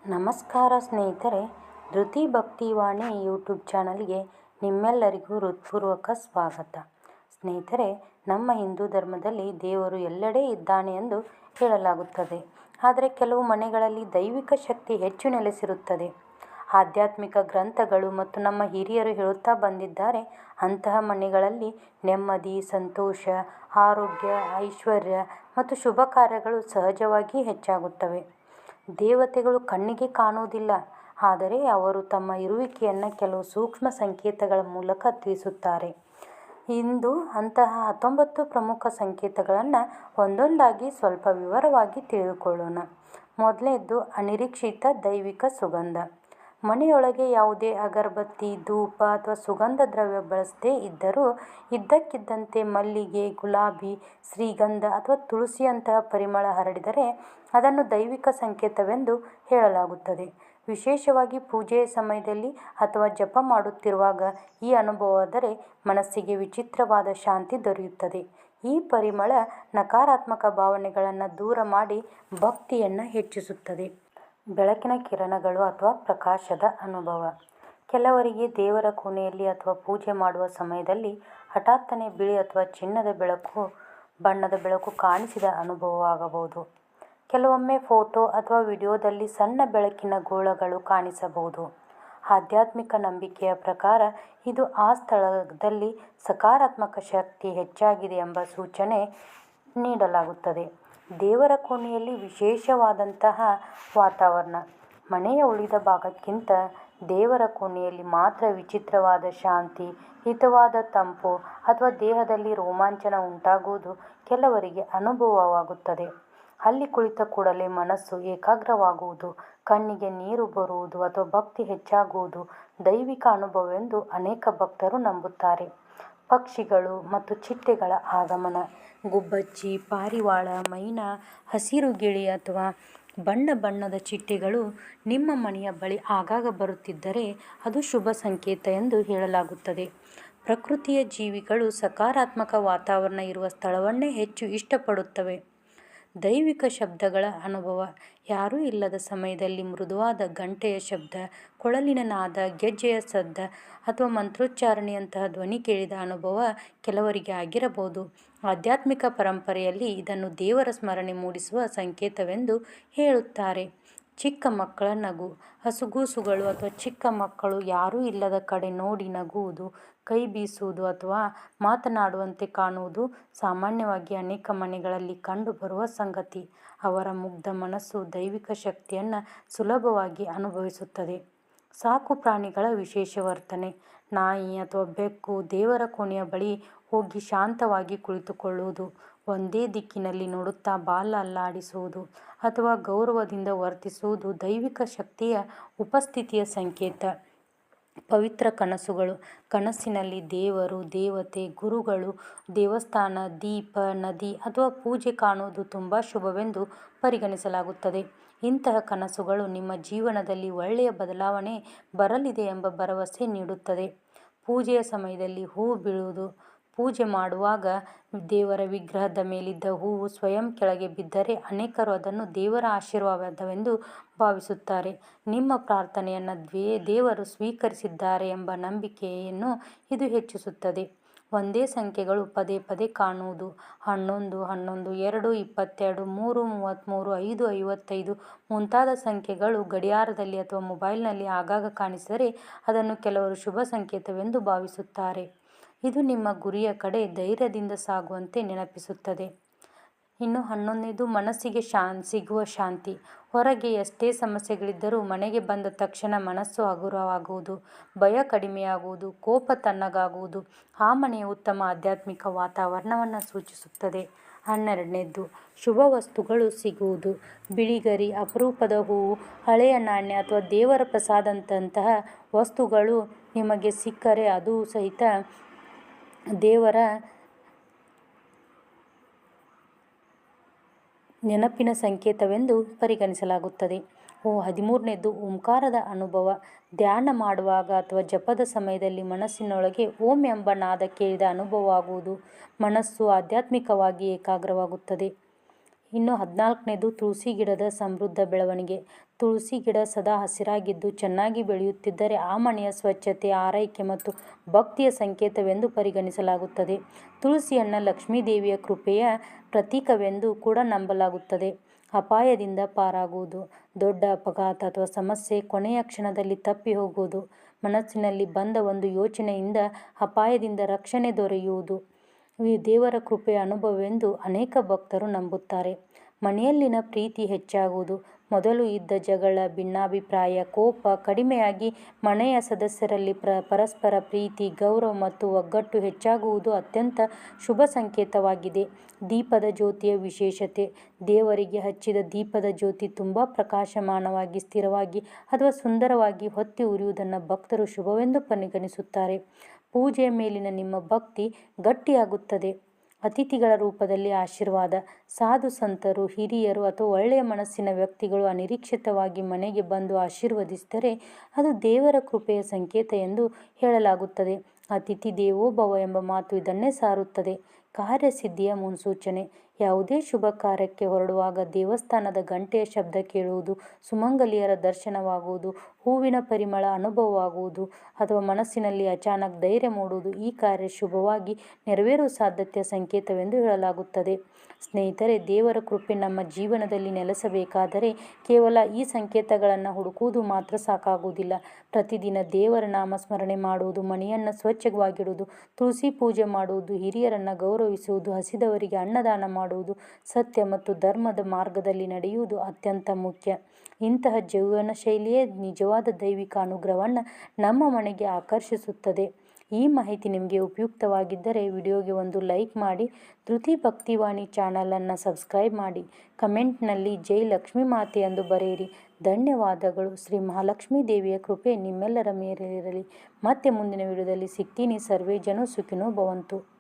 ನಮಸ್ಕಾರ ಸ್ನೇಹಿತರೆ, ಧೃತಿ ಭಕ್ತಿವಾಣಿ ಯೂಟ್ಯೂಬ್ ಚಾನಲ್ಗೆ ನಿಮ್ಮೆಲ್ಲರಿಗೂ ಹೃತ್ಪೂರ್ವಕ ಸ್ವಾಗತ. ಸ್ನೇಹಿತರೆ, ನಮ್ಮ ಹಿಂದೂ ಧರ್ಮದಲ್ಲಿ ದೇವರು ಎಲ್ಲೆಡೆ ಇದ್ದಾನೆ ಎಂದು ಹೇಳಲಾಗುತ್ತದೆ. ಆದರೆ ಕೆಲವು ಮನೆಗಳಲ್ಲಿ ದೈವಿಕ ಶಕ್ತಿ ಹೆಚ್ಚು ನೆಲೆಸಿರುತ್ತದೆ. ಆಧ್ಯಾತ್ಮಿಕ ಗ್ರಂಥಗಳು ಮತ್ತು ನಮ್ಮ ಹಿರಿಯರು ಹೇಳುತ್ತಾ ಬಂದಿದ್ದಾರೆ, ಅಂತಹ ಮನೆಗಳಲ್ಲಿ ನೆಮ್ಮದಿ, ಸಂತೋಷ, ಆರೋಗ್ಯ, ಐಶ್ವರ್ಯ ಮತ್ತು ಶುಭ ಕಾರ್ಯಗಳು ಸಹಜವಾಗಿ ಹೆಚ್ಚಾಗುತ್ತವೆ. ದೇವತೆಗಳು ಕಣ್ಣಿಗೆ ಕಾಣುವುದಿಲ್ಲ, ಆದರೆ ಅವರು ತಮ್ಮ ಇರುವಿಕೆಯನ್ನು ಕೆಲವು ಸೂಕ್ಷ್ಮ ಸಂಕೇತಗಳ ಮೂಲಕ ತಿಳಿಸುತ್ತಾರೆ. ಇಂದು ಅಂತಹ 19 ಪ್ರಮುಖ ಸಂಕೇತಗಳನ್ನು ಒಂದೊಂದಾಗಿ ಸ್ವಲ್ಪ ವಿವರವಾಗಿ ತಿಳಿದುಕೊಳ್ಳೋಣ. ಮೊದಲನೇದು ಅನಿರೀಕ್ಷಿತ ದೈವಿಕ ಸುಗಂಧ. ಮನೆಯೊಳಗೆ ಯಾವುದೇ ಅಗರಬತ್ತಿ, ಧೂಪ ಅಥವಾ ಸುಗಂಧ ದ್ರವ್ಯ ಬಳಸದೇ ಇದ್ದರೂ ಇದ್ದಕ್ಕಿದ್ದಂತೆ ಮಲ್ಲಿಗೆ, ಗುಲಾಬಿ, ಶ್ರೀಗಂಧ ಅಥವಾ ತುಳಸಿಯಂತಹ ಪರಿಮಳ ಹರಡಿದರೆ ಅದನ್ನು ದೈವಿಕ ಸಂಕೇತವೆಂದು ಹೇಳಲಾಗುತ್ತದೆ. ವಿಶೇಷವಾಗಿ ಪೂಜೆಯ ಸಮಯದಲ್ಲಿ ಅಥವಾ ಜಪ ಮಾಡುತ್ತಿರುವಾಗ ಈ ಅನುಭವವಾದರೆ ಮನಸ್ಸಿಗೆ ವಿಚಿತ್ರವಾದ ಶಾಂತಿ ದೊರೆಯುತ್ತದೆ. ಈ ಪರಿಮಳ ನಕಾರಾತ್ಮಕ ಭಾವನೆಗಳನ್ನು ದೂರ ಮಾಡಿ ಭಕ್ತಿಯನ್ನು ಹೆಚ್ಚಿಸುತ್ತದೆ. ಬೆಳಕಿನ ಕಿರಣಗಳು ಅಥವಾ ಪ್ರಕಾಶದ ಅನುಭವ. ಕೆಲವರಿಗೆ ದೇವರ ಕೋಣೆಯಲ್ಲಿ ಅಥವಾ ಪೂಜೆ ಮಾಡುವ ಸಮಯದಲ್ಲಿ ಹಠಾತ್ತನೆ ಬಿಳಿ ಅಥವಾ ಚಿನ್ನದ ಬಣ್ಣದ ಬೆಳಕು ಕಾಣಿಸಿದ ಅನುಭವವಾಗಬಹುದು. ಕೆಲವೊಮ್ಮೆ ಫೋಟೋ ಅಥವಾ ವಿಡಿಯೋದಲ್ಲಿ ಸಣ್ಣ ಬೆಳಕಿನ ಗೋಳಗಳು ಕಾಣಿಸಬಹುದು. ಆಧ್ಯಾತ್ಮಿಕ ನಂಬಿಕೆಯ ಪ್ರಕಾರ ಇದು ಆ ಸ್ಥಳದಲ್ಲಿ ಸಕಾರಾತ್ಮಕ ಶಕ್ತಿ ಹೆಚ್ಚಾಗಿದೆ ಎಂಬ ಸೂಚನೆ ನೀಡಲಾಗುತ್ತದೆ. ದೇವರ ಕೋಣೆಯಲ್ಲಿ ವಿಶೇಷವಾದಂತಹ ವಾತಾವರಣ. ಮನೆಯ ಉಳಿದ ಭಾಗಕ್ಕಿಂತ ದೇವರ ಕೋಣೆಯಲ್ಲಿ ಮಾತ್ರ ವಿಚಿತ್ರವಾದ ಶಾಂತಿ, ಹಿತವಾದ ತಂಪು ಅಥವಾ ದೇಹದಲ್ಲಿ ರೋಮಾಂಚನ ಉಂಟಾಗುವುದು ಕೆಲವರಿಗೆ ಅನುಭವವಾಗುತ್ತದೆ. ಅಲ್ಲಿ ಕುಳಿತ ಕೂಡಲೇ ಮನಸ್ಸು ಏಕಾಗ್ರವಾಗುವುದು, ಕಣ್ಣಿಗೆ ನೀರು ಬರುವುದು ಅಥವಾ ಭಕ್ತಿ ಹೆಚ್ಚಾಗುವುದು ದೈವಿಕ ಅನುಭವವೆಂದು ಅನೇಕ ಭಕ್ತರು ನಂಬುತ್ತಾರೆ. ಪಕ್ಷಿಗಳು ಮತ್ತು ಚಿಟ್ಟೆಗಳ ಆಗಮನ. ಗುಬ್ಬಚ್ಚಿ, ಪಾರಿವಾಳ, ಮೈನಾ, ಹಸಿರು ಗಿಳಿ ಅಥವಾ ಬಣ್ಣ ಬಣ್ಣದ ಚಿಟ್ಟೆಗಳು ನಿಮ್ಮ ಮನೆಯ ಬಳಿ ಆಗಾಗ ಬರುತ್ತಿದ್ದರೆ ಅದು ಶುಭ ಸಂಕೇತ ಎಂದು ಹೇಳಲಾಗುತ್ತದೆ. ಪ್ರಕೃತಿಯ ಜೀವಿಗಳು ಸಕಾರಾತ್ಮಕ ವಾತಾವರಣ ಇರುವ ಸ್ಥಳವನ್ನೇ ಹೆಚ್ಚು ಇಷ್ಟಪಡುತ್ತವೆ. ದೈವಿಕ ಶಬ್ದಗಳ ಅನುಭವ. ಯಾರೂ ಇಲ್ಲದ ಸಮಯದಲ್ಲಿ ಮೃದುವಾದ ಗಂಟೆಯ ಶಬ್ದ, ಕೊಳಲಿನ ನಾದ, ಗೆಜ್ಜೆಯ ಸದ್ದ ಅಥವಾ ಮಂತ್ರೋಚ್ಚಾರಣೆಯಂತಹ ಧ್ವನಿ ಕೇಳಿದ ಅನುಭವ ಕೆಲವರಿಗೆ ಆಗಿರಬಹುದು. ಆಧ್ಯಾತ್ಮಿಕ ಪರಂಪರೆಯಲ್ಲಿ ಇದನ್ನು ದೇವರ ಸ್ಮರಣೆ ಮೂಡಿಸುವ ಸಂಕೇತವೆಂದು ಹೇಳುತ್ತಾರೆ. ಚಿಕ್ಕ ಮಕ್ಕಳ ನಗು. ಹಸುಗೂಸುಗಳು ಅಥವಾ ಚಿಕ್ಕ ಮಕ್ಕಳು ಯಾರೂ ಇಲ್ಲದ ಕಡೆ ನೋಡಿ ನಗುವುದು, ಕೈ ಬೀಸುವುದು ಅಥವಾ ಮಾತನಾಡುವಂತೆ ಕಾಣುವುದು ಸಾಮಾನ್ಯವಾಗಿ ಅನೇಕ ಮನೆಗಳಲ್ಲಿ ಕಂಡುಬರುವ ಸಂಗತಿ. ಅವರ ಮುಗ್ಧ ಮನಸ್ಸು ದೈವಿಕ ಶಕ್ತಿಯನ್ನು ಸುಲಭವಾಗಿ ಅನುಭವಿಸುತ್ತದೆ. ಸಾಕು ಪ್ರಾಣಿಗಳ ವಿಶೇಷ ವರ್ತನೆ. ನಾಯಿ ಅಥವಾ ಬೆಕ್ಕು ದೇವರ ಕೋಣೆಯ ಬಳಿ ಹೋಗಿ ಶಾಂತವಾಗಿ ಕುಳಿತುಕೊಳ್ಳುವುದು, ಒಂದೇ ದಿಕ್ಕಿನಲ್ಲಿ ನೋಡುತ್ತಾ ಬಾಲ ಅಲ್ಲಾಡಿಸುವುದು ಅಥವಾ ಗೌರವದಿಂದ ವರ್ತಿಸುವುದು ದೈವಿಕ ಶಕ್ತಿಯ ಉಪಸ್ಥಿತಿಯ ಸಂಕೇತ. ಪವಿತ್ರ ಕನಸುಗಳು. ಕನಸಿನಲ್ಲಿ ದೇವರು, ದೇವತೆ, ಗುರುಗಳು, ದೇವಸ್ಥಾನ, ದೀಪ, ನದಿ ಅಥವಾ ಪೂಜೆ ಕಾಣುವುದು ತುಂಬ ಶುಭವೆಂದು ಪರಿಗಣಿಸಲಾಗುತ್ತದೆ. ಇಂತಹ ಕನಸುಗಳು ನಿಮ್ಮ ಜೀವನದಲ್ಲಿ ಒಳ್ಳೆಯ ಬದಲಾವಣೆ ಬರಲಿದೆ ಎಂಬ ಭರವಸೆ ನೀಡುತ್ತದೆ. ಪೂಜೆಯ ಸಮಯದಲ್ಲಿ ಹೂವು ಬೀಳುವುದು. ಪೂಜೆ ಮಾಡುವಾಗ ದೇವರ ವಿಗ್ರಹದ ಮೇಲಿದ್ದ ಹೂವು ಸ್ವಯಂ ಕೆಳಗೆ ಬಿದ್ದರೆ ಅನೇಕರು ಅದನ್ನು ದೇವರ ಆಶೀರ್ವಾದವೆಂದು ಭಾವಿಸುತ್ತಾರೆ. ನಿಮ್ಮ ಪ್ರಾರ್ಥನೆಯನ್ನು ದೇವರು ಸ್ವೀಕರಿಸಿದ್ದಾರೆ ಎಂಬ ನಂಬಿಕೆಯನ್ನು ಇದು ಹೆಚ್ಚಿಸುತ್ತದೆ. ಒಂದೇ ಸಂಖ್ಯೆಗಳು ಪದೇ ಪದೇ ಕಾಣುವುದು. 11, 11, 2, 22, 3, 33, 5, 55 ಮುಂತಾದ ಸಂಖ್ಯೆಗಳು ಗಡಿಯಾರದಲ್ಲಿ ಅಥವಾ ಮೊಬೈಲ್ನಲ್ಲಿ ಆಗಾಗ ಕಾಣಿಸಿದರೆ ಅದನ್ನು ಕೆಲವರು ಶುಭ ಸಂಕೇತವೆಂದು ಭಾವಿಸುತ್ತಾರೆ. ಇದು ನಿಮ್ಮ ಗುರಿಯ ಕಡೆ ಧೈರ್ಯದಿಂದ ಸಾಗುವಂತೆ ನೆನಪಿಸುತ್ತದೆ. ಇನ್ನು 11ನೇದು ಮನಸ್ಸಿಗೆ ಸಿಗುವ ಶಾಂತಿ. ಹೊರಗೆ ಎಷ್ಟೇ ಸಮಸ್ಯೆಗಳಿದ್ದರೂ ಮನೆಗೆ ಬಂದ ತಕ್ಷಣ ಮನಸ್ಸು ಹಗುರವಾಗುವುದು, ಭಯ ಕಡಿಮೆಯಾಗುವುದು, ಕೋಪ ತಣ್ಣಗಾಗುವುದು ಆ ಮನೆಯ ಉತ್ತಮ ಆಧ್ಯಾತ್ಮಿಕ ವಾತಾವರಣವನ್ನು ಸೂಚಿಸುತ್ತದೆ. 12ನೇದು ಶುಭ ವಸ್ತುಗಳು ಸಿಗುವುದು. ಬಿಳಿಗರಿ, ಅಪರೂಪದ ಹೂವು, ಹಳೆಯ ನಾಣ್ಯ ಅಥವಾ ದೇವರ ಪ್ರಸಾದಂತಹ ವಸ್ತುಗಳು ನಿಮಗೆ ಸಿಕ್ಕರೆ ಅದು ಸಹಿತ ದೇವರ ನೆನಪಿನ ಸಂಕೇತವೆಂದು ಪರಿಗಣಿಸಲಾಗುತ್ತದೆ. 13ನೇದು ಓಂಕಾರದ ಅನುಭವ. ಧ್ಯಾನ ಮಾಡುವಾಗ ಅಥವಾ ಜಪದ ಸಮಯದಲ್ಲಿ ಮನಸ್ಸಿನೊಳಗೆ ಓಂ ಎಂಬ ನಾದ ಕೇಳಿದ ಅನುಭವವಾಗುವುದು. ಮನಸ್ಸು ಆಧ್ಯಾತ್ಮಿಕವಾಗಿ ಏಕಾಗ್ರವಾಗುತ್ತದೆ. ಇನ್ನು 14ನೇದು ತುಳಸಿ ಗಿಡದ ಸಮೃದ್ಧ ಬೆಳವಣಿಗೆ. ತುಳಸಿ ಗಿಡ ಸದಾ ಹಸಿರಾಗಿದ್ದು ಚೆನ್ನಾಗಿ ಬೆಳೆಯುತ್ತಿದ್ದರೆ ಆ ಮನೆಯ ಸ್ವಚ್ಛತೆ, ಆರೈಕೆ ಮತ್ತು ಭಕ್ತಿಯ ಸಂಕೇತವೆಂದು ಪರಿಗಣಿಸಲಾಗುತ್ತದೆ. ತುಳಸಿಯನ್ನು ಲಕ್ಷ್ಮೀದೇವಿಯ ಕೃಪೆಯ ಪ್ರತೀಕವೆಂದು ಕೂಡ ನಂಬಲಾಗುತ್ತದೆ. ಅಪಾಯದಿಂದ ಪಾರಾಗುವುದು. ದೊಡ್ಡ ಅಪಘಾತ ಅಥವಾ ಸಮಸ್ಯೆ ಕೊನೆಯ ಕ್ಷಣದಲ್ಲಿ ತಪ್ಪಿ ಹೋಗುವುದು. ಮನಸ್ಸಿನಲ್ಲಿ ಬಂದ ಒಂದು ಯೋಚನೆಯಿಂದ ಅಪಾಯದಿಂದ ರಕ್ಷಣೆ ದೊರೆಯುವುದು ದೇವರ ಕೃಪೆಯ ಅನುಭವವೆಂದು ಅನೇಕ ಭಕ್ತರು ನಂಬುತ್ತಾರೆ. ಮನೆಯಲ್ಲಿನ ಪ್ರೀತಿ ಹೆಚ್ಚಾಗುವುದು. ಮೊದಲು ಇದ್ದ ಜಗಳ, ಭಿನ್ನಾಭಿಪ್ರಾಯ, ಕೋಪ ಕಡಿಮೆಯಾಗಿ ಮನೆಯ ಸದಸ್ಯರಲ್ಲಿ ಪರಸ್ಪರ ಪ್ರೀತಿ, ಗೌರವ ಮತ್ತು ಒಗ್ಗಟ್ಟು ಹೆಚ್ಚಾಗುವುದು ಅತ್ಯಂತ ಶುಭ ಸಂಕೇತವಾಗಿದೆ. ದೀಪದ ಜ್ಯೋತಿಯ ವಿಶೇಷತೆ. ದೇವರಿಗೆ ಹಚ್ಚಿದ ದೀಪದ ಜ್ಯೋತಿ ತುಂಬ ಪ್ರಕಾಶಮಾನವಾಗಿ, ಸ್ಥಿರವಾಗಿ ಅಥವಾ ಸುಂದರವಾಗಿ ಹೊತ್ತಿ ಉರಿಯುವುದನ್ನು ಭಕ್ತರು ಶುಭವೆಂದು ಪರಿಗಣಿಸುತ್ತಾರೆ. ಪೂಜೆಯ ಮೇಲಿನ ನಿಮ್ಮ ಭಕ್ತಿ ಗಟ್ಟಿಯಾಗುತ್ತದೆ. ಅತಿಥಿಗಳ ರೂಪದಲ್ಲಿ ಆಶೀರ್ವಾದ. ಸಾಧು ಸಂತರು, ಹಿರಿಯರು ಅಥವಾ ಒಳ್ಳೆಯ ಮನಸ್ಸಿನ ವ್ಯಕ್ತಿಗಳು ಅನಿರೀಕ್ಷಿತವಾಗಿ ಮನೆಗೆ ಬಂದು ಆಶೀರ್ವದಿಸಿದರೆ ಅದು ದೇವರ ಕೃಪೆಯ ಸಂಕೇತ ಎಂದು ಹೇಳಲಾಗುತ್ತದೆ. ಅತಿಥಿ ದೇವೋ ಭವ ಎಂಬ ಮಾತು ಇದನ್ನೇ ಸಾರುತ್ತದೆ. ಕಾರ್ಯಸಿದ್ಧಿಯ ಮುನ್ಸೂಚನೆ. ಯಾವುದೇ ಶುಭ ಕಾರ್ಯಕ್ಕೆ ಹೊರಡುವಾಗ ದೇವಸ್ಥಾನದ ಗಂಟೆಯ ಶಬ್ದ ಕೇಳುವುದು, ಸುಮಂಗಲಿಯರ ದರ್ಶನವಾಗುವುದು, ಹೂವಿನ ಪರಿಮಳ ಅನುಭವವಾಗುವುದು ಅಥವಾ ಮನಸ್ಸಿನಲ್ಲಿ ಅಚಾನಕ್ ಧೈರ್ಯ ಮೂಡುವುದು ಈ ಕಾರ್ಯ ಶುಭವಾಗಿ ನೆರವೇರುವ ಸಾಧ್ಯತೆಯ ಸಂಕೇತವೆಂದು ಹೇಳಲಾಗುತ್ತದೆ. ಸ್ನೇಹಿತರೆ, ದೇವರ ಕೃಪೆ ನಮ್ಮ ಜೀವನದಲ್ಲಿ ನೆಲೆಸಬೇಕಾದರೆ ಕೇವಲ ಈ ಸಂಕೇತಗಳನ್ನು ಹುಡುಕುವುದು ಮಾತ್ರ ಸಾಕಾಗುವುದಿಲ್ಲ. ಪ್ರತಿದಿನ ದೇವರ ನಾಮಸ್ಮರಣೆ ಮಾಡುವುದು, ಮನೆಯನ್ನು ಸ್ವಚ್ಛವಾಗಿಡುವುದು, ತುಳಸಿ ಪೂಜೆ ಮಾಡುವುದು, ಹಿರಿಯರನ್ನು ಗೌರವಿಸುವುದು, ಹಸಿದವರಿಗೆ ಅನ್ನದಾನ ಮಾಡುವುದು, ಸತ್ಯ ಮತ್ತು ಧರ್ಮದ ಮಾರ್ಗದಲ್ಲಿ ನಡೆಯುವುದು ಅತ್ಯಂತ ಮುಖ್ಯ. ಇಂತಹ ಜೀವನ ಶೈಲಿಯೇ ನಿಜವಾದ ದೈವಿಕ ಅನುಗ್ರಹವನ್ನು ನಮ್ಮ ಮನೆಗೆ ಆಕರ್ಷಿಸುತ್ತದೆ. ಈ ಮಾಹಿತಿ ನಿಮಗೆ ಉಪಯುಕ್ತವಾಗಿದ್ದರೆ ವಿಡಿಯೋಗೆ ಒಂದು ಲೈಕ್ ಮಾಡಿ, ಧೃತಿ ಭಕ್ತಿವಾಣಿ ಚಾನಲನ್ನು ಸಬ್ಸ್ಕ್ರೈಬ್ ಮಾಡಿ, ಕಮೆಂಟ್ನಲ್ಲಿ ಜೈ ಲಕ್ಷ್ಮೀ ಮಾತೆ ಎಂದು ಬರೆಯಿರಿ. ಧನ್ಯವಾದಗಳು. ಶ್ರೀ ಮಹಾಲಕ್ಷ್ಮೀ ದೇವಿಯ ಕೃಪೆ ನಿಮ್ಮೆಲ್ಲರ ಮೇಲಿರಲಿ. ಮತ್ತೆ ಮುಂದಿನ ವಿಡಿಯೋದಲ್ಲಿ ಸಿಗ್ತೀನಿ. ಸರ್ವೇ ಜನೋ ಸುಖಿನೋ ಭವಂತು.